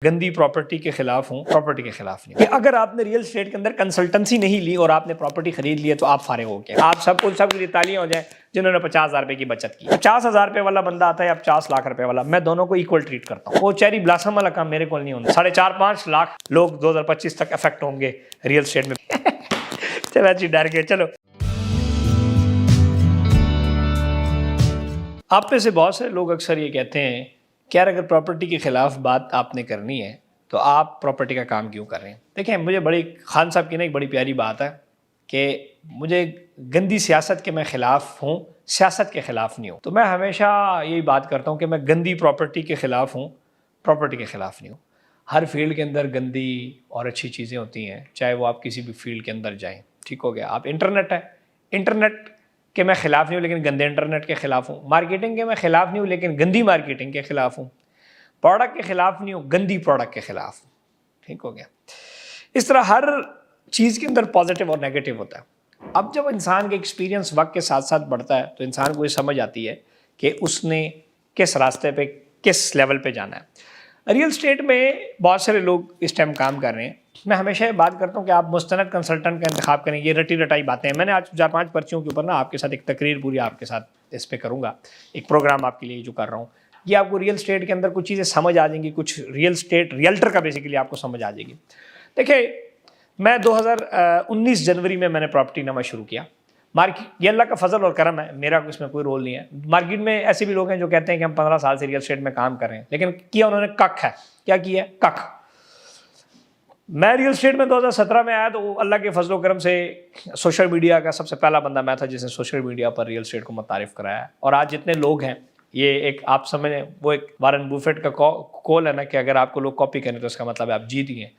गंदी प्रॉपर्टी के खिलाफ हूँ, प्रॉपर्टी के खिलाफ नहीं। कि अगर आपने रियल एस्टेट के अंदर कंसल्टेंसी नहीं ली और आपने प्रॉपर्टी खरीद ली है तो आप फारिग हो गए। आप सबके लिए तालियां हो जाए जिन्होंने 50,000 रुपए की बचत की। 50,000 रुपए वाला बंदा आता है या 50 लाख रुपए वाला, मैं दोनों को इक्वल ट्रीट करता हूँ। वो चेरी ब्लॉसम वाला काम मेरे को नहीं होता। 4.5-5 लाख लोग 2025 तक इफेक्ट होंगे रियल एस्टेट में। चलो अच्छी डर गए। चलो, आप में से बहुत से लोग अक्सर ये कहते हैं कि यार अगर प्रॉपर्टी के खिलाफ बात आपने करनी है तो आप प्रॉपर्टी का काम क्यों कर रहे हैं। देखिए, मुझे बड़ी खान साहब की ना एक बड़ी प्यारी बात है कि मुझे गंदी सियासत के मैं ख़िलाफ़ हूँ, सियासत के ख़िलाफ़ नहीं हूँ। तो मैं हमेशा यही बात करता हूँ कि मैं गंदी प्रॉपर्टी के ख़िलाफ़ हूँ, प्रॉपर्टी के ख़िलाफ़ नहीं हूँ। हर फील्ड के अंदर गंदी और अच्छी चीज़ें होती हैं, चाहे वो आप किसी भी फील्ड के अंदर जाएँ। ठीक हो गया, आप इंटरनेट है, इंटरनेट के मैं ख़िलाफ़ नहीं हूँ लेकिन गंदे इंटरनेट के ख़िलाफ़ हूँ। मार्केटिंग के मैं ख़िलाफ़ नहीं हूँ लेकिन गंदी मार्केटिंग के ख़िलाफ़ हूँ। प्रोडक्ट के ख़िलाफ़ नहीं हूँ, गंदी प्रोडक्ट के ख़िलाफ़। ठीक हो गया। इस तरह हर चीज़ के अंदर पॉजिटिव और नेगेटिव होता है। अब जब इंसान का एक्सपीरियंस वक्त के साथ साथ बढ़ता है तो इंसान को ये समझ आती है कि उसने किस रास्ते पे, किस लेवल पे जाना है। रियल एस्टेट में बहुत सारे लोग इस टाइम काम कर रहे हैं। मैं हमेशा ये बात करता हूँ कि आप मुस्तनद कंसल्टेंट का इंतखाब करें। ये रटी रटाई बातें हैं। मैंने आज 4-5 पर्चियों के ऊपर ना आपके साथ एक तकरीर पूरी आपके साथ इस पर करूँगा, एक प्रोग्राम आपके लिए जो कर रहा हूँ। ये आपको रियल एस्टेट के अंदर कुछ चीज़ें समझ आ जाएंगी, कुछ रियल एस्टेट रियल्टर का बेसिकली आपको समझ आ जाएगी। देखिए, मैं 2019 जनवरी में मैंने प्रॉपर्टी नामा शुरू किया। मार्केट, ये अल्लाह का फजल और करम है, मेरा इसमें कोई रोल नहीं है। मार्केट में ऐसे भी लोग हैं जो कहते हैं कि हम 15 साल से रियल एस्टेट में काम कर रहे हैं, लेकिन किया उन्होंने कख है। क्या किया है? कख। मैं रियल एस्टेट में 2017 में आया तो अल्लाह के फजल करम से सोशल मीडिया का सबसे पहला बंदा मैं था जिसने सोशल मीडिया पर रियल एस्टेट को मुतारिफ कराया। और आज जितने लोग हैं, ये एक आप समझें, वो एक वारन बुफेट का कॉल है ना कि अगर आपको लोग कॉपी करें तो इसका मतलब है आप जीत गए।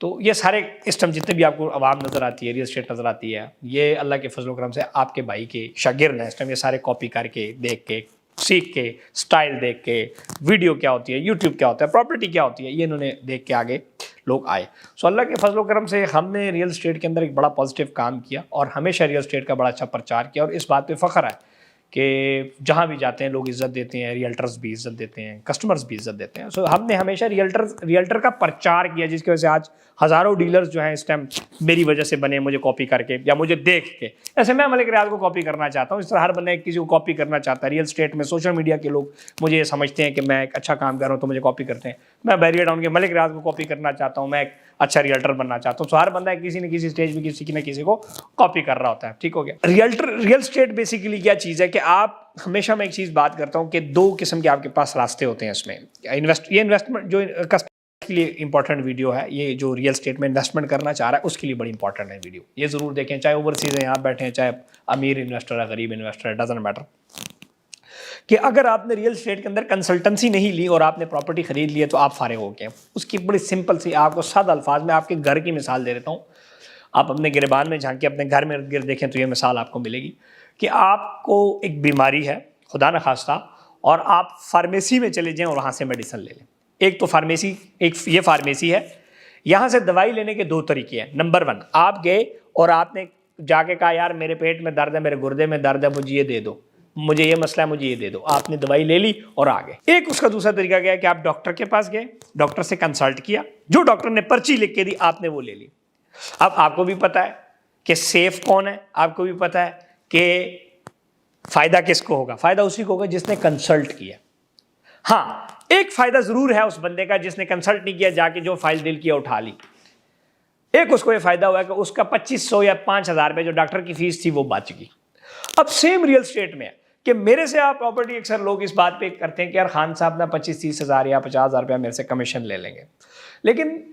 तो ये सारे इस टाइम जितने भी आपको आवाम नज़र आती है, रियल एस्टेट नज़र आती है, ये अल्लाह के फजल करम से आपके भाई के शागिर्द हैं। इस टाइम ये सारे कॉपी करके, देख के, सीख के, स्टाइल देख के, वीडियो क्या होती है, यूट्यूब क्या होता है, प्रॉपर्टी क्या होती है, ये इन्होंने देख के आगे लोग आए। सो अल्लाह के फजल करम से हमने रियल एस्टेट के अंदर एक बड़ा पॉजिटिव काम किया और हमेशा रियल एस्टेट का बड़ा अच्छा प्रचार किया। और इस बात पर फ़ख्र है कि जहाँ भी जाते हैं लोग इज़्ज़त देते हैं, रियल्टर्स भी इज़्ज़त देते हैं, कस्टमर्स भी इज़्ज़त देते हैं। सो हमने हमेशा रियल्टर का प्रचार किया, जिसकी वजह से आज हज़ारों डीलर्स जो हैं इस टाइम मेरी वजह से बने, मुझे कॉपी करके या मुझे देख के। ऐसे मैं मलिक रियाज को कॉपी करना चाहता हूँ, इस तरह हर बंदा किसी को कॉपी करना चाहता है। रियल एस्टेट में सोशल मीडिया के लोग मुझे ये समझते हैं कि मैं एक अच्छा काम कर रहा हूँ तो मुझे कॉपी करते हैं। मैं बैरियर टाउन के मलिक रियाज को कॉपी करना चाहता हूँ, मैं एक अच्छा रियल्टर बनना चाहता हूँ। सो हर बंदा किसी न किसी स्टेज में किसी न किसी को कॉपी कर रहा होता है। ठीक हो गया। रियल एस्टेट बेसिकली क्या चीज़ है कि आप हमेशा मैं एक चीज़ बात करता हूँ कि 2 किस्म के आपके पास रास्ते होते हैं इसमें। इन्वेस्टमेंट जो कस्टमर के लिए इंपॉर्टेंट वीडियो है, ये जो रियल एस्टेट में इन्वेस्टमेंट करना चाह रहा है उसके लिए बड़ी इंपॉर्टेंट है वीडियो, ये ज़रूर देखें। चाहे ओवरसीज़ हैं, यहाँ बैठे हैं, चाहे अमीर इन्वेस्टर है, गरीब इन्वेस्टर है, डजंट मैटर। कि अगर आपने रियल एस्टेट के अंदर कंसल्टेंसी नहीं ली और आपने प्रॉपर्टी खरीद ली है तो आप फारिग हो गए। उसकी बड़ी सिंपल सी, आपको सादा अल्फाज में आपके घर की मिसाल दे देता हूँ। आप अपने गिरबान में झांक के अपने घर में गिर देखें तो ये मिसाल आपको मिलेगी कि आपको एक बीमारी है, खुदा न खास्ता, और आप फार्मेसी में चले जाएं और वहाँ से मेडिसिन ले लें। एक तो फार्मेसी, एक ये फार्मेसी है, यहाँ से दवाई लेने के 2 तरीके हैं। नंबर 1, आप गए और आपने जाके कहा यार मेरे पेट में दर्द है, मेरे गुर्दे में दर्द है, मुझे ये दे दो, मुझे ये मसला है, मुझे ये दे दो। आपने दवाई ले ली और आ गए। एक उसका दूसरा तरीका क्या है कि आप डॉक्टर के पास गए, डॉक्टर से कंसल्ट किया, जो डॉक्टर ने पर्ची लिख के दी आपने वो ले ली। अब आपको भी पता है कि सेफ कौन है, आपको भी पता है कि फायदा किसको होगा। फायदा उसी को होगा जिसने कंसल्ट किया। हाँ, एक फायदा जरूर है उस बंदे का जिसने कंसल्ट नहीं किया, जाके जो फाइल दिल किया उठा ली। एक उसको ये फायदा हुआ कि उसका 2500 या 5000 रुपए जो डॉक्टर की फीस थी वो बच गई। अब सेम रियल एस्टेट में है कि मेरे से आप प्रॉपर्टी, अक्सर लोग इस बात पे करते हैं कि यार खान साहब ना 25-30 हज़ार या 50,000 रुपया मेरे से कमीशन ले लेंगे। लेकिन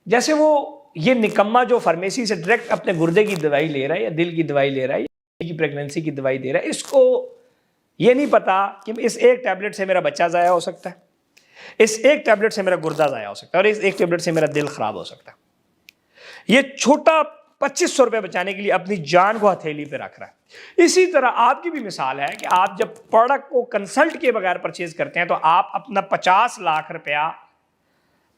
जैसे वो ये निकम्मा जो फार्मेसी से डायरेक्ट अपने गुर्दे की दवाई ले रहा है या दिल की दवाई ले रहा है या की प्रेगनेंसी की दवाई दे रहा है, इसको ये नहीं पता कि इस एक टैबलेट से मेरा बच्चा ज़ाया हो सकता है, इस एक टैबलेट से मेरा गुर्दा ज़ाया हो सकता है और इस एक टैबलेट से मेरा दिल खराब हो सकता है। ये छोटा 2500 रुपये बचाने के लिए अपनी जान को हथेली पे रख रहा है। इसी तरह आपकी भी मिसाल है कि आप जब प्रोडक्ट को कंसल्ट किए बगैर परचेज करते हैं तो आप अपना 50 लाख रुपया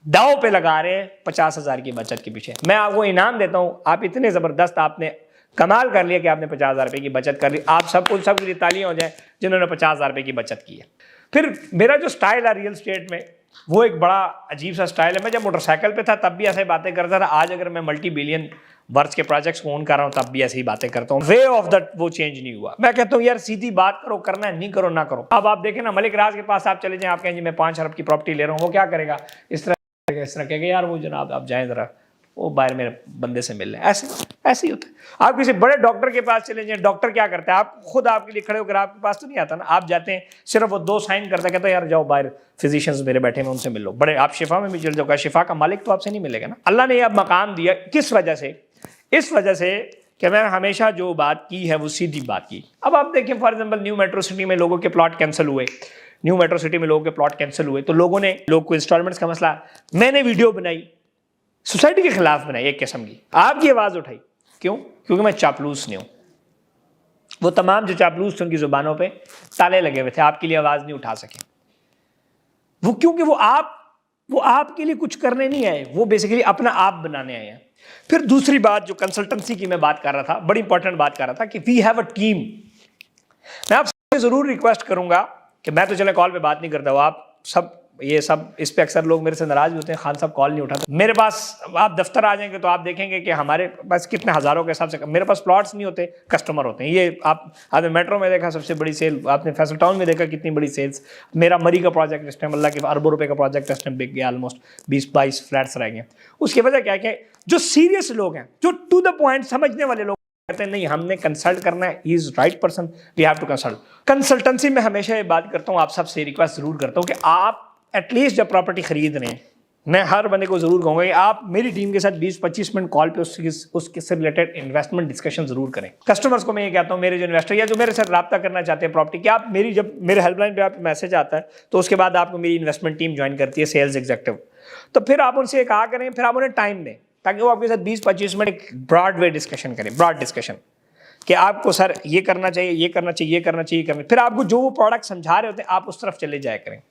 दाव पे लगा रहे हैं 50,000 की बचत के पीछे। मैं आपको इनाम देता हूं, आप इतने जबरदस्त आपने कमाल कर लिया कि आपने 50,000 रुपये की बचत कर ली। आप सबके लिए तालियां हो जाए जिन्होंने 50,000 रुपये की बचत की है। फिर मेरा जो स्टाइल है रियल एस्टेट में वो एक बड़ा अजीब सा स्टाइल है। मैं जब मोटरसाइकिल पे था तब भी ऐसे बातें करता था, आज अगर मैं मल्टी बिलियन वर्थ के प्रोजेक्ट्स को ओन कर रहा हूँ तब भी ऐसी बातें करता हूँ। वे ऑफ दैट वो चेंज नहीं हुआ। मैं कहता हूँ यार सीधी बात करो, करना है नहीं करो ना करो। अब आप देखें ना, मलिक राज के पास आप चले जाएं, आप कहें जी मैं 5 अरब की प्रॉपर्टी ले रहा हूँ, वो क्या करेगा, इस तरह कहेगा यार वो जनाब आप जाएं जरा, वो बाहर मेरे बंदे से मिल रहे हैं। ऐसे ही होता है। आप किसी बड़े डॉक्टर के पास चले जाएं, डॉक्टर क्या करता है, आप खुद आपके लिए खड़े होकर आपके पास तो नहीं आता ना, आप जाते हैं सिर्फ वो 2 साइन करता है, कहता है यार जाओ बाहर फिजिशियंस मेरे बैठे हैं उनसे मिल लो। बड़े आप शिफा में भी चल जाओ, शिफा का मालिक तो आपसे नहीं मिलेगा ना। अल्लाह ने अब मकाम दिया, किस वजह से, इस वजह से कि मैंने हमेशा जो बात की है वो सीधी बात की। अब आप देखें for example new metro city में लोगों के प्लॉट कैंसिल हुए, न्यू मेट्रो सिटी में लोगों के प्लॉट कैंसिल हुए, तो लोगों को इंस्टॉलमेंट्स का मसला, मैंने वीडियो बनाई, सोसाइटी के खिलाफ बनाई एक किस्म की, आपकी आवाज उठाई। क्यों? क्योंकि मैं चापलूस नहीं हूं। वो तमाम जो चापलूस थे उनकी जुबानों पे ताले लगे हुए थे, आपके लिए आवाज नहीं उठा सके वो, क्योंकि वो आपके लिए कुछ करने नहीं आए, वो बेसिकली अपना आप बनाने आए हैं। फिर दूसरी बात जो कंसल्टेंसी की मैं बात कर रहा था, बड़ी इंपॉर्टेंट बात कर रहा था कि वी हैव अ टीम। मैं आपसे जरूर रिक्वेस्ट करूंगा कि मैं तो चले कॉल पे बात नहीं करता हूं, आप सब ये सब इस पे अक्सर लोग मेरे से नाराज भी होते हैं, खान साहब कॉल नहीं उठाते मेरे पास। आप दफ्तर आ जाएंगे तो आप देखेंगे कि हमारे पास कितने हजारों के हिसाब से, मेरे पास प्लॉट्स नहीं होते, कस्टमर होते हैं। ये आपने मेट्रो में देखा सबसे बड़ी सेल, आपने फैसल टाउन में देखा कितनी बड़ी सेल्स। मेरा मरी का प्रोजेक्ट इस टाइम अल्लाह के अरबों रुपए का प्रोजेक्ट इस टाइम बिक गया, ऑलमोस्ट 20-22 फ्लैट्स रह गए। उसकी वजह क्या है, जो सीरियस लोग हैं, जो टू द पॉइंट समझने वाले लोग कहते हैं नहीं हमने कंसल्ट करना है, he is right person, we have to consult. Consultancy में हमेशा ये बात करता हूँ, आप सबसे रिक्वेस्ट जरूर करता हूँ कि आप एटलीस्ट जब प्रॉपर्टी खरीद रहे हैं, मैं हर बंदे को जरूर कहूंगा कि आप मेरी टीम के साथ 20-25 मिनट कॉल पे उसके से रिलेटेड इन्वेस्टमेंट डिस्कशन जरूर करें। कस्टमर्स को मैं ये कहता हूं, मेरे जो इन्वेस्टर या जो मेरे साथ रब्ता करना चाहते हैं प्रॉपर्टी की, आप मेरी जब मेरे हेल्पलाइन पे आप मैसेज आता है तो उसके बाद आपको मेरी इन्वेस्टमेंट टीम ज्वाइन करती है, सेल्स एग्जीक्यूटिव, तो फिर आप उनसे कहा करें, फिर आप उन्हें टाइम दें ताकि वो आपके साथ 20-25 मिनट एक ब्रॉड वे डिस्कशन करें, ब्रॉड डिस्कशन कि आपको सर ये करना चाहिए, ये करना चाहिए, ये करना चाहिए, करना। फिर आपको जो वो प्रोडक्ट समझा रहे होते हैं आप उस तरफ चले जाया करें।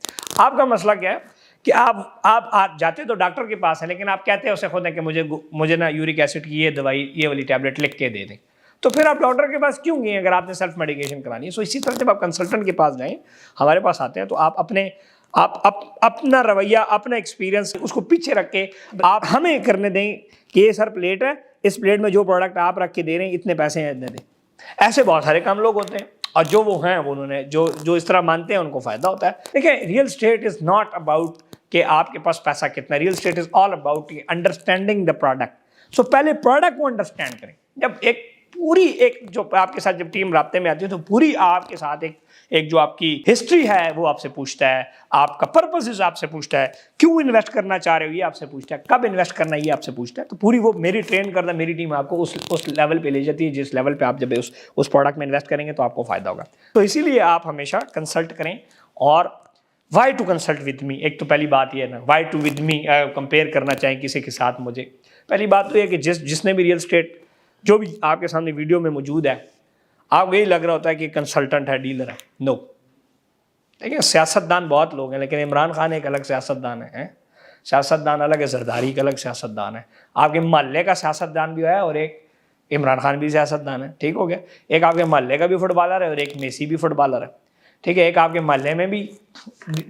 आपका मसला क्या है कि आप जाते तो डॉक्टर के पास है, लेकिन आप कहते हैं उसे खुद है कि मुझे ना यूरिक एसिड की ये दवाई, ये वाली टैबलेट लिख के दे दें, तो फिर आप डॉक्टर के पास क्यों गए अगर आपने सेल्फ मेडिकेशन करानी है। सो इसी तरह जब आप कंसल्टेंट के पास जाएं, हमारे पास आते हैं, तो आप अपना रवैया, अपना एक्सपीरियंस उसको पीछे रख के आप हमें करने दें कि ये सर प्लेट है, इस प्लेट में जो प्रोडक्ट आप रख के दे रहे हैं इतने पैसे हैं, इतने दें। ऐसे बहुत सारे काम लोग होते हैं और जो वो हैं वो उन्होंने जो इस तरह मानते हैं उनको फायदा होता है। देखिए real estate is not about कि आपके पास पैसा कितना, real estate is all about understanding the product. So पहले प्रोडक्ट को अंडरस्टैंड करें। जब एक जो आपके साथ जब टीम राब्ते में आती है तो पूरी आपके साथ एक जो आपकी हिस्ट्री है वो आपसे पूछता है, आपका पर्पस आपसे पूछता है, क्यों इन्वेस्ट करना चाह रहे हो ये आपसे पूछता है, कब इन्वेस्ट करना है ये आपसे पूछता है। तो पूरी वो मेरी ट्रेन करना मेरी टीम आपको उस लेवल पे ले जाती है जिस लेवल पे आप जब उस प्रोडक्ट में इन्वेस्ट करेंगे तो आपको फायदा होगा। तो इसीलिए आप हमेशा कंसल्ट करें। और why to consult with me, एक तो पहली बात ये है ना, why to with me compare करना चाहें किसी के साथ मुझे, पहली बात तो ये कि जिसने भी रियल स्टेट जो भी आपके सामने वीडियो में मौजूद है, आपको यही लग रहा होता है कि कंसल्टेंट है, डीलर है। नो, देखिए सियासतदान बहुत लोग हैं, लेकिन इमरान खान एक अलग सियासतदान है, सियासतदान अलग है, जरदारी का अलग सियासतदान है, आपके मोहल्ले का सियासतदान भी है और एक इमरान खान भी सियासतदान है, ठीक हो गया। एक आपके मोहल्ले का भी फुटबॉलर है और एक मेसी भी फुटबॉलर है, ठीक है। एक आपके मोहल्ले में भी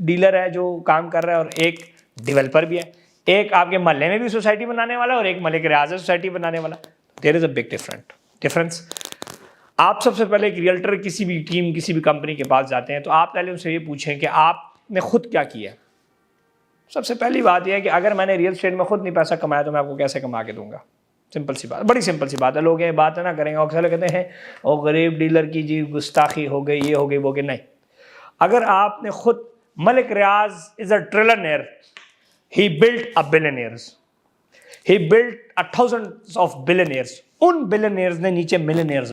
डीलर है जो काम कर रहा है और एक डेवलपर भी है। एक आपके मोहल्ले में भी सोसाइटी बनाने वाला और एक मलिक रियाज सोसाइटी बनाने वाला। There is a big difference. आप सबसे पहले एक रियल्टर किसी भी टीम किसी भी कंपनी के पास जाते हैं तो आप पहले उनसे ये पूछें कि आपने खुद क्या किया। सबसे पहली बात यह है कि अगर मैंने रियल एस्टेट में खुद नहीं पैसा कमाया तो मैं आपको कैसे कमा के दूंगा। सिंपल सी बात, बड़ी सिंपल सी बात है। लोग ये बात ना करेंगे, अक्सर कहते हैं वो गरीब डीलर की जी गुस्ताखी हो गई, ये हो गई वो गई। नहीं, अगर आपने खुद, Malik Riaz is a trillionaire, he built a billionaires, he built a thousands of billionaires, उन बिलियनियर्स ने नीचे मिलियनियर्स।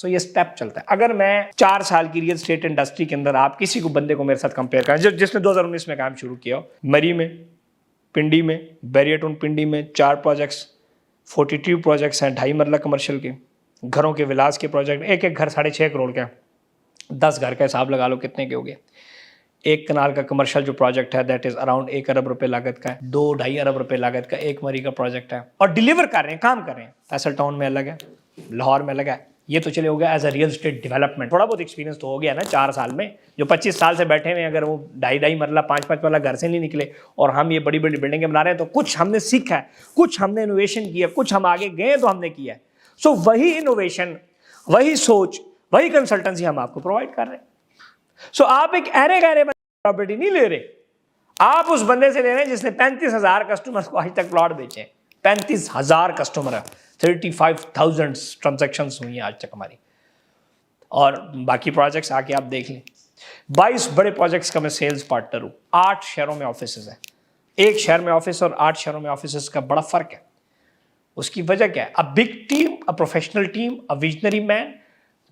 तो ये स्टेप चलता है। अगर मैं 4 साल की रियल एस्टेट इंडस्ट्री के अंदर आप किसी को बंदे को मेरे साथ कंपेयर करें जिसने 2019 में काम शुरू किया, मरी में, पिंडी में, बैरियटोन पिंडी में 4 प्रोजेक्ट्स, 42 प्रोजेक्ट्स हैं, 2.5 मरला कमर्शियल के, घरों के विलास के प्रोजेक्ट, एक घर 6.5 करोड़ का, 10 घर का हिसाब लगा लो कितने के हो गए। 1 कनाल का कमर्शियल जो प्रोजेक्ट है दैट इज अराउंड 1 अरब रुपए लागत का है, 2-2.5 अरब रुपए लागत का एक मरी का प्रोजेक्ट है और डिलीवर कर रहे हैं, काम कर रहे हैं। फैसल टाउन में अलग है, लाहौर में अलग है, ये तो चले हो गया as a real estate development. थोड़ा बहुत एक्सपीरियंस तो हो गया ना 4 साल में। जो 25 साल से बैठे हुए अगर वो 2.5 मरला 5 वाला घर से नहीं निकले और हम ये बड़ी बड़ी बिल्डिंगें बना रहे हैं, तो कुछ हमने सीखा है, कुछ हमने इनोवेशन किया, कुछ हम आगे गए तो हमने किया है। सो वही इनोवेशन, वही सोच, वही कंसल्टेंसी हम आपको प्रोवाइड कर रहे हैं। सो आप एक अरे गहरे प्रॉपर्टी नहीं ले रहे, आप उस बंदे से ले रहे हैं जिसने 35,000 कस्टमर्स को आज तक प्लॉट बेचे हैं। 35,000 कस्टमर है, 35,000 ट्रांजेक्शन हुई हैं आज तक हमारी। और बाकी प्रोजेक्ट्स आके आप देख लें। 22 बड़े प्रोजेक्ट्स का मैं सेल्स पार्टनर हूँ। 8 शहरों में ऑफिस है। एक शहर में ऑफिस और 8 शहरों में ऑफिस का बड़ा फर्क है। उसकी वजह क्या है? A big team, a professional team, a visionary man.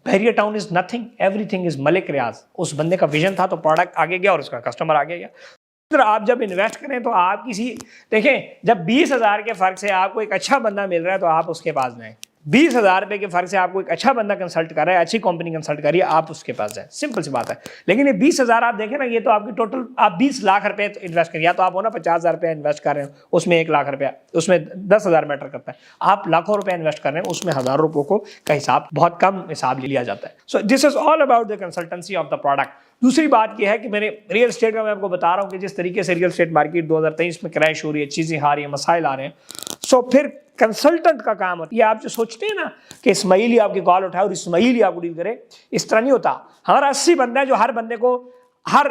Bahria town is nothing, everything is Malik Riaz. उस बंदे का विजन था तो प्रोडक्ट आगे गया और उसका कस्टमर आगे गया। आप जब इन्वेस्ट करें तो आप किसी, देखें, जब 20,000 के फर्क से आपको एक अच्छा बंदा मिल रहा है तो आप उसके पास जाएं। 20,000 रुपए के फर्क से आपको एक अच्छा बंदा कंसल्ट कर रहा है, अच्छी कंपनी कंसल्ट कर रही है, आप उसके पास जाए। सिंपल सी बात है। लेकिन ये 20,000 आप देखें ना, ये तो आपकी टोटल, आप 20 लाख रुपए तो इन्वेस्ट करिए, या तो आप हो ना 50,000 रुपया इन्वेस्ट कर रहे हैं, उसमें 1 लाख रुपया, उसमें 10,000 मैटर करता है। आप लाखों रुपए इन्वेस्ट कर रहे हैं, उसमें हज़ारों रुपयों को का हिसाब, बहुत कम हिसाब लिया जाता है। So this is all about the consultancy of the product. दूसरी बात यह है कि मैंने रियल एस्टेट का, मैं आपको बता रहा हूँ कि जिस तरीके से रियल एस्टेट मार्केट 2023 में क्रैश हो रही है, चीज़ें आ रही हैं, मसाइल आ रहे हैं, सो फिर कंसल्टेंट का काम होता है। ये आप जो सोचते हैं ना कि इस्माइल ही आपकी कॉल उठाए और इस्माइल ही आपको डील करे, इस तरह नहीं होता। हमारा 80 बंदा है जो हर बंदे को, हर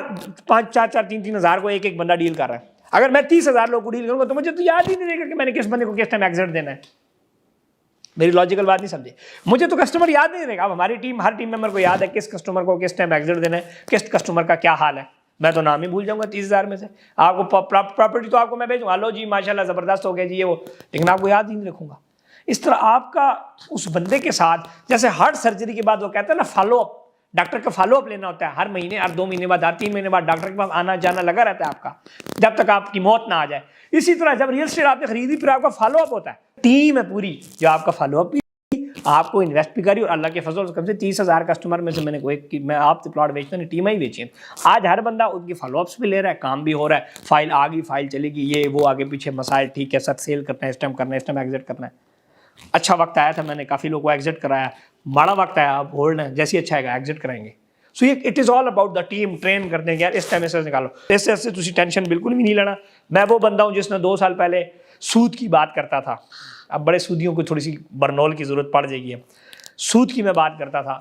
5, 4, 4, 3 हज़ार को एक बंदा डील कर रहा है। अगर मैं 30,000 लोगों को डील करूंगा तो मुझे तो याद ही नहीं रहेगा कि मैंने किस बंदे को किस टाइम एग्जिट देना है। मेरी लॉजिकल बात नहीं समझे, मुझे तो कस्टमर याद नहीं रहेगा। अब हमारी टीम, हर टीम मेंबर को याद है किस कस्टमर को किस टाइम एग्जिट देना है, किस कस्टमर का क्या हाल है। मैं तो नाम ही भूल जाऊंगा 30,000 में से। आपको प्रॉपर्टी तो आपको मैं भेजूंगा, लो जी माशाल्लाह जबरदस्त हो गया जी ये वो, लेकिन आपको याद ही नहीं रखूंगा। इस तरह आपका उस बंदे के साथ, जैसे हार्ट सर्जरी के बाद वो कहते हैं ना फॉलोअप, डॉक्टर का फॉलोअप लेना होता है हर महीने, हर 2 महीने बाद, हर 3 महीने बाद डॉक्टर के पास आना जाना लगा रहता है आपका, जब तक आपकी मौत ना आ जाए। इसी तरह जब रियल एस्टेट आपने खरीदी, फिर आपका फॉलोअप होता है। टीम है पूरी जो आपका फॉलोअप भी, आपको इन्वेस्ट भी करी, और अल्लाह के फजल कम से 30,000 कस्टमर में से मैंने कोई, मैं आपसे प्लॉट बेचता नहीं, टीम ही बेची है। आज हर बंदा उनकी फॉलोअप्स भी ले रहा है, काम भी हो रहा है, फाइल आ गई, फाइल चलेगी, ये वो आगे पीछे मसाइल, ठीक है सर, सेल करना है, इस टाइम करना है, इस टाइम एग्जिट करना है। अच्छा वक्त आया था, मैंने काफ़ी लोगों को एग्जिट कराया। बड़ा वक्त आया, आप होल्ड है, जैसे ही अच्छा आएगा एग्जिट कराएंगे। सो ये it is all about the team. Train करते हैं यार, इस टाइम से निकालो, इससे तुझे टेंशन बिल्कुल भी नहीं लेना। मैं वो बंदा हूँ जिसने 2 साल पहले सूद की बात करता था। अब बड़े सूदियों को थोड़ी सी बरनौल की ज़रूरत पड़ जाएगी। अब सूद की मैं बात करता था,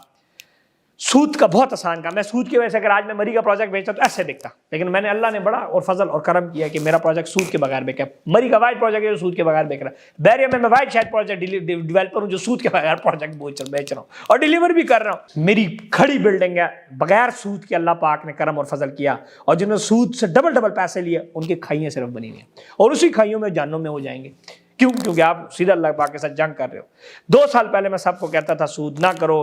सूद का बहुत आसान काम। मैं सूद की वजह से अगर आज मैं मरी का प्रोजेक्ट बेचता तो ऐसे दिखता, लेकिन मैंने, अल्लाह ने बड़ा और फजल और करम किया कि मेरा प्रोजेक्ट सूद के बगैर बेचा। मरी का वाइट प्रोजेक्ट है जो सूद के बगैर बेच रहा है। बैरिया में मैं वाइट शायद प्रोजेक्ट डेवलपर हूँ जो सूद के बगैर प्रोजेक्ट बेच रहा हूँ और डिलीवर भी कर रहा हूँ। मेरी खड़ी बिल्डिंग है, बगैर सूद के अल्लाह पाक ने करम और फजल किया, और जिन्होंने सूद से डबल पैसे लिए उनकी खाइयाँ सिर्फ बनी हुई हैं, और उसी खाइयों में जानों में हो जाएंगे। क्यों? क्योंकि आप सीधा अल्लाह पाक के साथ जंग कर रहे हो। 2 साल पहले मैं सबको कहता था सूद ना करो,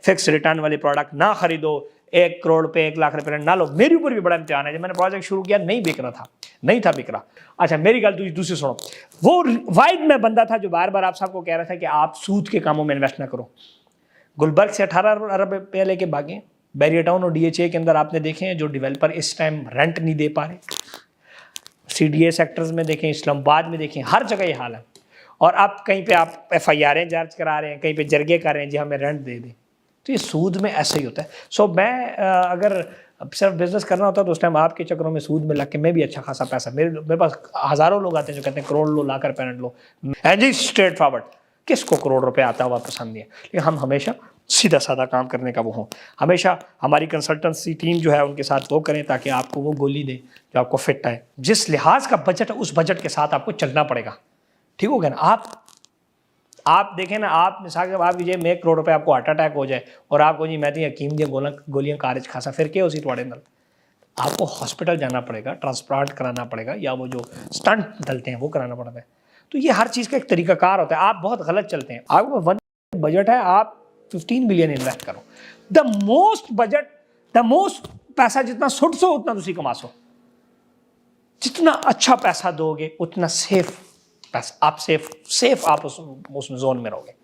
फिक्स रिटर्न वाली प्रोडक्ट ना खरीदो, 1 करोड़ पे 1 लाख रुपए ना लो। मेरे ऊपर भी बड़ा इम्तिहान है। जब मैंने प्रोजेक्ट शुरू किया नहीं बिक रहा था, नहीं था बिक रहा। अच्छा मेरी गल दूसरी सुनो, वो वाइड में बंदा था जो बार बार आप सबको कह रहा था कि आप सूद के कामों में इन्वेस्ट ना करो। गुलबर्ग से 18 अरब रुपये लेके भागे। बैरिया टाउन और DHA के अंदर आपने देखे हैं जो डेवलपर इस टाइम रेंट नहीं दे पा रहे। CDA सेक्टर्स में देखें, इस्लामाबाद में देखें, हर जगह ये हाल है। और अब कहीं पे आप FIR दर्ज करा रहे हैं, कहीं पे जरगे कर रहे हैं जी हमें रेंट दे दें। तो ये सूद में ऐसे ही होता है। सो मैं अगर सिर्फ बिजनेस करना होता तो उस टाइम आपके चक्करों में सूद में लग के मैं भी अच्छा खासा पैसा, मेरे पास हज़ारों लोग आते हैं जो कहते हैं करोड़ लो, लाकर पेरेंट लो। जी स्ट्रेट फॉरवर्ड, किसको करोड़ रुपए आता हुआ पसंद नहीं है, लेकिन हम हमेशा सीधा साधा काम करने का वो हों। हमेशा हमारी कंसल्टेंसी टीम जो है उनके साथ वो करें ताकि आपको वो गोली दे जो आपको फिट आए। जिस लिहाज का बजट है उस बजट के साथ आपको चलना पड़ेगा। ठीक हो गया ना? आप देखें ना, आप मिसाल के आप कीजिए 1 करोड़ रुपए आपको हार्ट अटैक हो जाए और आपको जी मैं तो हकीम दी गोलियां कारज खासा, फिर क्या उसी थोड़े नाल आपको हॉस्पिटल जाना पड़ेगा, ट्रांसप्लांट कराना पड़ेगा, या वो जो स्टंट डलते हैं वो कराना पड़ता है। तो ये हर चीज़ का एक तरीकाकार होता है। आप बहुत गलत चलते हैं। आपको 1 बजट है, आप 15 बिलियन इन्वेस्ट करो। द मोस्ट पैसा जितना सुट सो उतना तुसी कमा सो। जितना अच्छा पैसा दोगे उतना सेफ पैसा, आप सेफ आप उस जोन में रहोगे।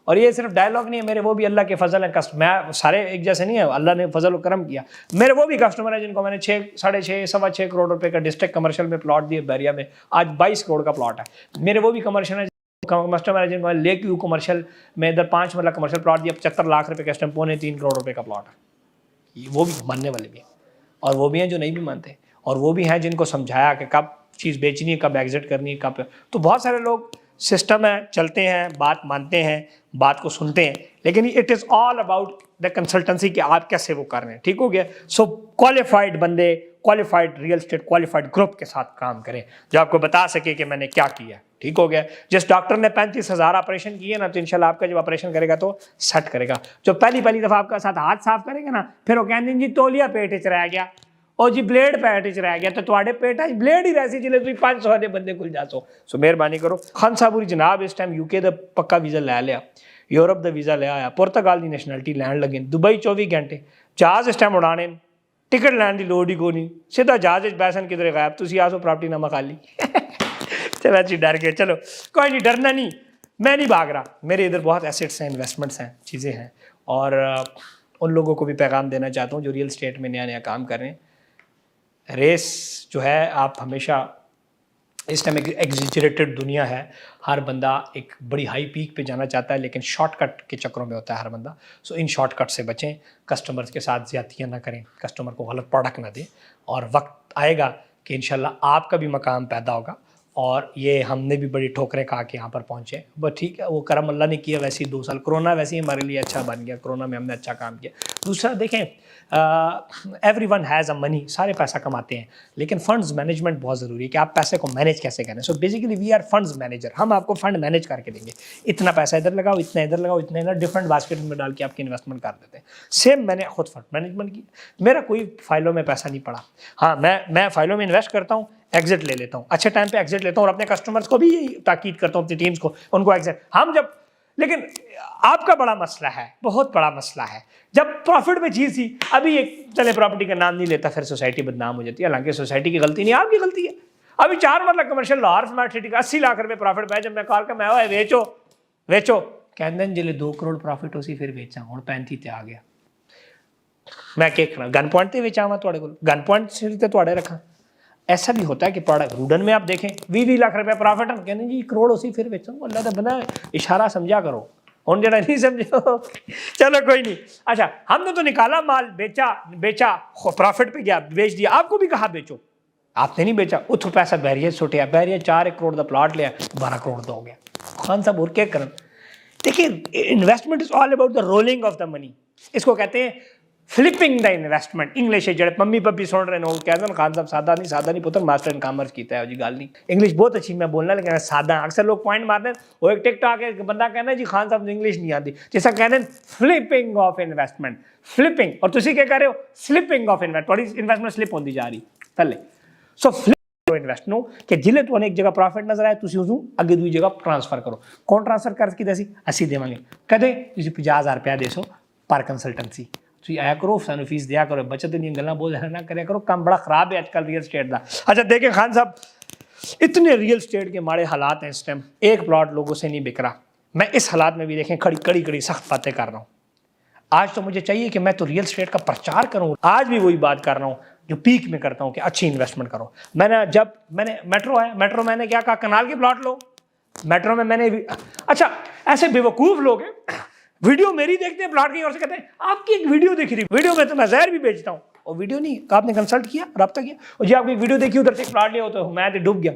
और ये सिर्फ डायलॉग नहीं है मेरे, वो भी अल्लाह के फजल है। मैं सारे एक जैसे नहीं है, अल्लाह ने फजल और करम किया। मेरे वो भी कस्टमर है जिनको मैंने 6, 6.5, 6.25 करोड़ रुपए का डिस्ट्रिक्ट कमर्शियल में प्लॉट दिए बैरिया में, आज 22 करोड़ का प्लॉट है। मेरे वो भी कमर्शियल है मास्टर मैनेजर को लेक व्यू कमर्शियल में इधर 5 मरला कमर्शियल प्लॉट दिया, 75 लाख रुपए का इस टाइम, 2.25 करोड़ रुपए का प्लॉट है। वो भी मानने वाले भी हैं और वो भी हैं जो नहीं भी मानते, और वो भी हैं जिनको समझाया कि कब चीज़ बेचनी है, कब एग्जिट करनी है, कब। तो बहुत सारे लोग सिस्टम है, चलते हैं, बात मानते हैं, बात को सुनते हैं, लेकिन it is all about the consultancy कि आप कैसे वो कर रहे हैं। ठीक हो गया। सो क्वालिफाइड बंदे, qualified real estate, qualified group के साथ काम करें जो आपको बता सके कि मैंने क्या किया। ठीक हो गया। जिस डॉक्टर ने 35,000 ऑपरेशन किए ना, तो इंशाल्लाह आपका जब ऑपरेशन करेगा तो सेट करेगा। जो पहली दफ़ा आपका साथ हाथ साफ करेंगे ना, फिर वो कहते जी तोलिया पेट च रह गया, और जी ब्लेड पेट च रह गया, तो तुहाडे पेट ब्लेड ही रहसी जिले तुम 500 के बंदे को जासो। सो मेहरबानी करो। खान साहब जनाब इस टाइम यूके का पक्का वीज़ा लै लिया, यूरोप का वीज़ा लिया आया, पुर्तगाल की नैशनैलिटी लैन लगे, दुबई 24 घंटे जहाज इस टाइम उड़ाने, टिकट लैन की लोड़ ही कोई नहीं, सीधा जहाज बैसन किधरे गायब, तुम आसो प्रॉपर्टी नामा खाली। तो वैसे डर गए। चलो कोई नहीं, डरना नहीं, मैं नहीं भाग रहा, मेरे इधर बहुत एसेट्स हैं, इन्वेस्टमेंट्स हैं, चीज़ें हैं, और उन लोगों को भी पैगाम देना चाहता हूँ जो रियल स्टेट में नया नया काम कर रहे हैं। रेस जो है, आप हमेशा, इस टाइम एक एग्जिजरेटेड दुनिया है, हर बंदा एक बड़ी हाई पीक पे जाना चाहता है, लेकिन शॉर्टकट के चक्करों में होता है हर बंदा। सो इन शॉर्टकट से बचें, कस्टमर्स के साथ ज़्यादतियाँ ना करें, कस्टमर को गलत प्रोडक्ट ना दें, और वक्त आएगा कि इंशाल्लाह आपका भी मकाम पैदा होगा। और ये हमने भी बड़ी ठोकरें खा के यहाँ पर पहुँचे, बस ठीक है, वो करम अल्लाह ने किया। वैसे ही 2 साल कोरोना वैसे ही हमारे लिए अच्छा बन गया, कोरोना में हमने अच्छा काम किया। दूसरा देखें, एवरीवन हैज़ अ मनी, सारे पैसा कमाते हैं, लेकिन फंड्स मैनेजमेंट बहुत ज़रूरी है कि आप पैसे को मैनेज कैसे करें। So basically we are funds manager, हम आपको फंड मैनेज करके देंगे, इतना पैसा इधर लगाओ, इतना इधर लगाओ, इतना इधर, डिफरेंट बास्केट में डाल के आपकी इन्वेस्टमेंट कर देते हैं। सेम मैंने खुद फंड मैनेजमेंट की, मेरा कोई फाइलों में पैसा नहीं पड़ा। हाँ, मैं फाइलों में इन्वेस्ट करता हूँ, एग्जिट ले लेता हूँ, अच्छे टाइम पे एग्जिट लेता हूँ, और अपने कस्टमर्स को भी यही ताकीद करता हूँ, अपनी टीम्स को, उनको एग्जिट हम जब। लेकिन आपका बड़ा मसला है, बहुत बड़ा मसला है, जब प्रॉफिट में चीज़ थी, अभी एक चले प्रॉपर्टी का नाम नहीं लेता, फिर सोसाइटी बदनाम हो जाती है। हालांकि सोसाइटी की गलती नहीं, आपकी गलती है। अभी 4 मरला कमर्शियल लाहौर स्मार्ट सिटी का 80 लाख रुपए प्रॉफिट पाया, जब मैं कॉल कर मैं आया बेचो बेचो, कहते जिले 2 करोड़ प्रॉफिट उसी फिर बेचा, हूँ 35 ते आ गया। मैं क्या करा, गन पॉइंट ते बेचा वा तुहाडे कोल, गन पॉइंट सिर ते तुहाडे रखा। ऐसा भी होता है कि प्रोडक्ट रूडन में आप देखें 20 लाख रुपए प्रॉफिट, हम कहते जी करोड़ उसी फिर बेचो। अल्लाह का बना इशारा समझा करो, और जरा नहीं समझो चलो कोई नहीं। अच्छा, हमने तो निकाला माल, बेचा प्रॉफिट पे गया, बेच दिया, आपको भी कहा बेचो, आपने नहीं बेचा, उतो पैसा बैरियर सुटिया, बैरियर 4 करोड़ का प्लॉट लिया, 12 करोड़ का हो गया। खान साहब और क्या करन। देखिए, investment is all about the rolling of the money, इसको कहते हैं फ्लिपिंग द इन्वेस्टमेंट। इंग्लिश है जो मम्मी पप्पी सुन रहे हो, कहते हैं खान साहब सादा नहीं पुत्र, मास्टर इन कॉमर्स कीता है जी, गल नहीं। इंग्लिश बहुत अच्छी मैं बोलना, लेकिन सादा अक्सर लोग पॉइंट मारते हैं। वो एक टिकटॉक है, बंदा कहना जी खान साहब इंग्लिश नहीं आती, जैसा कहते हैं फ्लिपिंग ऑफ इन्वेस्टमेंट, फ्लिपिंग, और तुम क्या कर रहे हो, स्लिपिंग ऑफ इन्वेस्टमेंट, थोड़ी इन्वेस्टमेंट स्लिप होती जा रही थले। सो फ्लिप इन्वेस्ट नो कि जिले तो एक जगह प्रॉफिट नजर आए, तुम उसू अगे दूसरी जगह ट्रांसफर करो। कौन ट्रांसफर कर कि असी देवांगे, कदे 50,000 रुपया देसो पर कंसल्टेंसी, आया करो, सानू फीस दिया करो, बचत दी गल्लां बहुत ना करे करो, काम बड़ा खराब है आजकल रियल स्टेट का। अच्छा देखें खान साहब, इतने रियल स्टेट के माड़े हालात हैं इस टाइम, एक प्लॉट लोगों से नहीं बिक रहा। मैं इस हालात में भी देखें कड़ी सख्त बातें कर रहा हूँ। आज तो मुझे चाहिए कि मैं तो रियल स्टेट का प्रचार करूँ, आज भी वही बात कर रहा हूँ जो पीक में करता हूँ कि अच्छी इन्वेस्टमेंट करो। जब मैंने मेट्रो आया, मेट्रो मैंने क्या कहा, कनाल के प्लॉट लो। मेट्रो में मैंने अच्छा, ऐसे बेवकूफ़ लोग हैं, वीडियो मेरी देखते हैं प्लॉट की और से कहते हैं आपकी एक वीडियो दिख रही, वीडियो में तो मैं जहर भी बेचता हूँ, और वीडियो नहीं, आपने कंसल्ट किया, रब्ता किया, और जी आपकी वीडियो देखी, उधर से प्लॉट लिया, तो मैं तो डूब गया।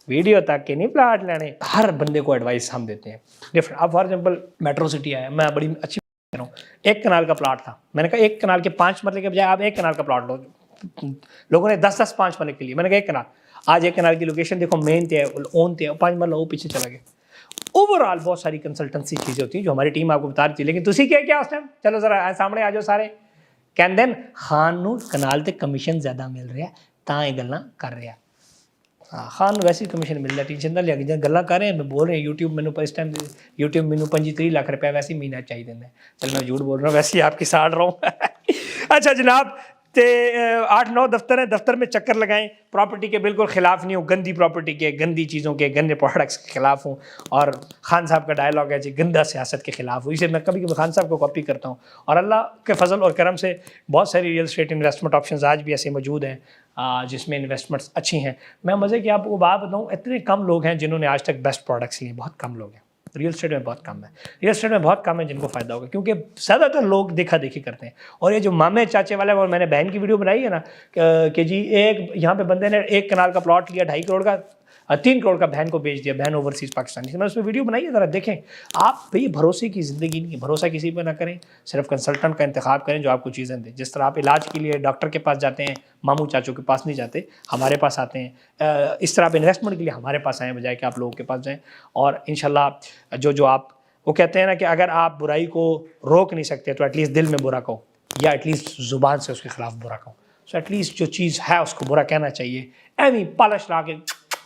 वीडियो तक के नहीं प्लॉट लेने, हर बंदे को एडवाइस हम देते हैं डिफरेंट। अब फॉर एग्जाम्पल मेट्रो सिटी आया, मैं बड़ी अच्छी कह रहा हूँ, 1 कनाल का प्लॉट था, मैंने कहा 1 कनाल के 5 मरले के बजाय आप 1 कनाल का प्लॉट लो। लोगों ने 10-10 5 मरले के लिए, मैंने कहा 1 कनाल, आज 1 कनाल की लोकेशन देखो, मेन थे ओन थे, 5 मरला वो पीछे चला गया। ओवरऑल बहुत सारी कंसल्टेंसी चीज़ें होती हैं जो हमारी टीम आपको बता रही थी, लेकिन तुसी क्या उस टाइम, चलो जरा सामने आ जाओ सारे, कहते हैं खान नू कनाल ते कमीशन ज़्यादा मिल रहा है, तां ये गल्लां कर रहा। हाँ, खान वैसे ही कमीशन मिल रहा, टेंशन ना लिया, जो गल्लां कर रहे हैं, मैं बोल रहे हैं यूट्यूब मैंने इस टाइम यूट्यूब मैंने 25-30 लाख रुपया वैसे ही महीना चाहिए देना। चल मैं झूठ बोल रहा हूँ, वैसे ही आपकी साड़ रहा हूँ। अच्छा जनाब, ते 8-9 दफ्तर हैं, दफ्तर में चक्कर लगाएं, प्रॉपर्टी के बिल्कुल खिलाफ नहीं हो, गंदी प्रॉपर्टी के, गंदी चीज़ों के, गंदे प्रोडक्ट्स के खिलाफ हूँ। और खान साहब का डायलॉग है जी, गंदा सियासत के खिलाफ हूँ, इसे मैं कभी कभी खान साहब को कॉपी करता हूँ। और अल्लाह के फजल और करम से बहुत सारी रियल स्टेट इन्वेस्टमेंट ऑप्शंस आज भी ऐसे मौजूद हैं। जिसमें इन्वेस्टमेंट्स अच्छी हैं। मैं मज़े की आपको बात बताऊँ, इतने कम लोग हैं जिन्होंने आज तक बेस्ट प्रोडक्ट्स लिए, बहुत कम लोग हैं। रियल एस्टेट में बहुत कम है, रियल एस्टेट में बहुत कम है जिनको फ़ायदा होगा, क्योंकि ज़्यादातर लोग देखा देखी करते हैं। और ये जो मामे चाचे वाला, और मैंने बहन की वीडियो बनाई है ना कि जी एक यहाँ पे बंदे ने 1 कनाल का प्लॉट लिया 2.5 करोड़ का, 3 करोड़ का बहन को बेच दिया, बहन ओवरसीज़ पाकिस्तानी से। मैंने उसमें वीडियो बनाई है, ज़रा देखें आप। भाई भरोसे की ज़िंदगी नहीं है, भरोसा किसी पर ना करें, सिर्फ कंसल्टेंट का इंतखाब करें जो आपको चीज़ें दे। जिस तरह आप इलाज के लिए डॉक्टर के पास जाते हैं, मामू चाचू के पास नहीं जाते, हमारे पास आते हैं। इस तरह आप इन्वेस्टमेंट के लिए हमारे पास आएँ बजाय कि आप लोगों के पास जाएँ। और इंशाल्लाह जो आप, वो कहते हैं ना कि अगर आप बुराई को रोक नहीं सकते तो एटलीस्ट दिल में बुरा कहो, या एटलीस्ट ज़ुबान से उसके खिलाफ बुरा कहो। सो एटलीस्ट जो चीज़ है उसको बुरा कहना चाहिए। एवी पॉलिश ला के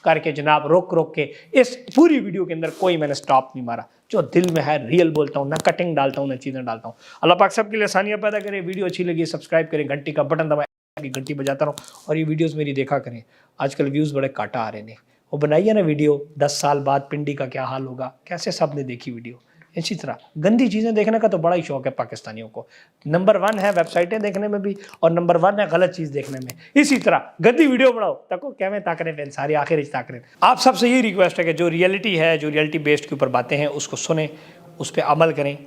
करके जनाब रोक के इस पूरी वीडियो के अंदर कोई मैंने स्टॉप नहीं मारा। जो दिल में है रियल बोलता हूँ, ना कटिंग डालता हूँ, ना चीज़ें डालता हूँ। अल्लाह पाक सबके लिए आसानियाँ पैदा करे। वीडियो अच्छी लगी सब्सक्राइब करें, घंटी का बटन दबाएं, घंटी बजाता रहो, और ये वीडियोज़ मेरी देखा करें। आजकल व्यूज़ बड़े काटा आ रहे हैं। वो बनाइए ना वीडियो, 10 साल बाद पिंडी का क्या हाल होगा, कैसे सब ने देखी वीडियो। इसी तरह गंदी चीज़ें देखने का तो बड़ा ही शौक है पाकिस्तानियों को। नंबर 1 है वेबसाइटें देखने में भी, और नंबर 1 है गलत चीज़ देखने में। इसी तरह गंदी वीडियो बनाओ, तको क्या में ताकने पे सारी आखिर ताकने। आप सबसे यही रिक्वेस्ट है कि जो रियलिटी है, जो रियलिटी बेस्ड के ऊपर बातें हैं, उसको सुने, उस पर अमल करें,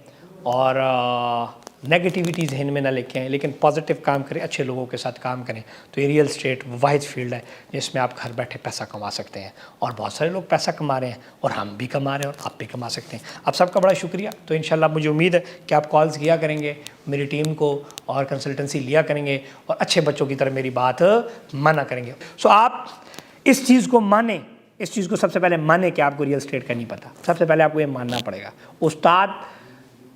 और नेगेटिविटी जहन में ना लेके आएँ, लेकिन पॉजिटिव काम करें, अच्छे लोगों के साथ काम करें। तो ये रियल एस्टेट वाहिद फील्ड है जिसमें आप घर बैठे पैसा कमा सकते हैं, और बहुत सारे लोग पैसा कमा रहे हैं, और हम भी कमा रहे हैं, और आप भी कमा सकते हैं। आप सबका बड़ा शुक्रिया। तो इंशाल्लाह मुझे उम्मीद है कि आप कॉल्स किया करेंगे मेरी टीम को, और कंसल्टेंसी लिया करेंगे, और अच्छे बच्चों की तरह मेरी बात माना करेंगे। सो आप इस चीज़ को माने, इस चीज़ को सबसे पहले माने कि आपको रियल एस्टेट का नहीं पता। सबसे पहले आपको ये मानना पड़ेगा। उस्ताद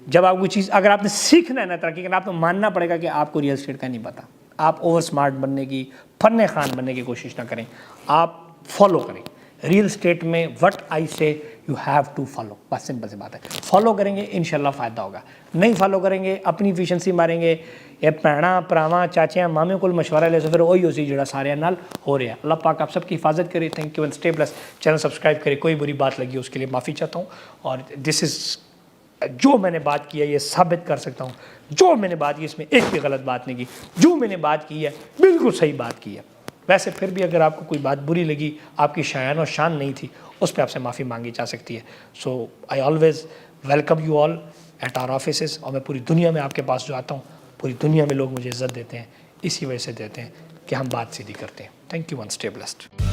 जब आप कोई चीज़, अगर आपने सीखना है ना तरक्की करना, आपको मानना पड़ेगा कि आपको रियल एस्टेट का नहीं पता। आप ओवर स्मार्ट बनने की, फन्ने खान बनने की कोशिश ना करें, आप फॉलो करें रियल एस्टेट में। व्हाट आई से यू हैव टू फॉलो, बस सिंपल सी बात है। फॉलो करेंगे इंशाल्लाह फ़ायदा होगा। नहीं फॉलो करेंगे, अपनी एफिशिएंसी मारेंगे, ये भैणा भरावां चाचियां मामे को मशवरा ले, तो फिर वही उसी जड़ा सारे नाल हो रहा है। अल्लाह पाक आप सबकी हिफाजत करे। Thank you and stay blessed. Channel subscribe करें। कोई बुरी बात लगी उसके लिए माफ़ी चाहता हूँ, और दिस इज़ जो मैंने बात की है ये साबित कर सकता हूँ, जो मैंने बात की इसमें एक भी गलत बात नहीं की, जो मैंने बात की है बिल्कुल सही बात की है। वैसे फिर भी अगर आपको कोई बात बुरी लगी, आपकी शान और शान नहीं थी, उस पर आपसे माफ़ी मांगी जा सकती है। So I always welcome you all at our offices. और मैं पूरी दुनिया में आपके पास जो आता हूँ, पूरी दुनिया में लोग मुझे इज़्ज़त देते हैं, इसी वजह से देते हैं कि हम बात सीधी करते हैं। Thank you and stay blessed.